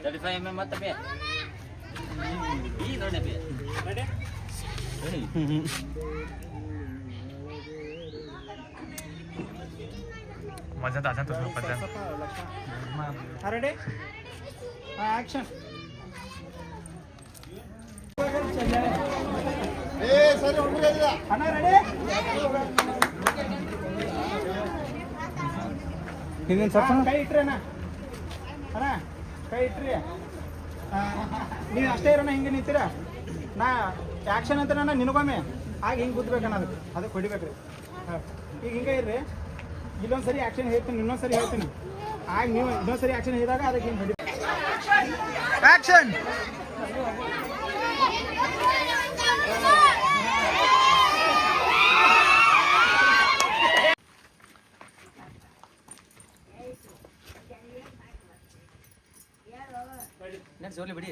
35 mm ಮತ್ತೆ ಬೇ ಈ ನೋಡಿ ಬೇ ರೆಡಿ मजात असा तो पद्धत रेडी एक्शन ए सर अಣ್ಣ ರೆಡಿ ಹಿಂದಿನ ಸ್ವಲ್ಪ ಕೈ ಇಟ್ರಿ ಅಣ್ಣ ಅಣ್ಣ ಕೈ ಇಟ್ರಿ ನೀವು ಅಷ್ಟೇ ಇರೋಣ ಹಿಂಗೆ ನಿಂತೀರಾ ನಾ ಆ್ಯಕ್ಷನ್ ಅಂತ ನಾನು ನಿನಗೊಮ್ಮೆ ಆಗ ಹಿಂಗೆ ಗುದ್ದಬೇಕಣ್ಣ ಅದಕ್ಕೆ ಹೊಡಿಬೇಕ್ರಿ ಹಾಂ ಈಗ ಹಿಂಗೆ ಇರ್ರಿ ಇಲ್ಲೊಂದು ಸರಿ ಆ್ಯಕ್ಷನ್ ಹೇಳ್ತೀನಿ ಇನ್ನೊಂದು ಸರಿ ಹೇಳ್ತೀನಿ ಆಗ ನೀವು ಇನ್ನೊಂದು ಸರಿ ಆ್ಯಕ್ಷನ್ ಹೇಳಿದಾಗ ಅದಕ್ಕೆ ಹಿಂಗೆ ಹೊಡಿ ಆ್ಯಕ್ಷನ್ ನೆಕ್ಸ್ಟ್ ಜೋಲಿ ಬಿಡಿ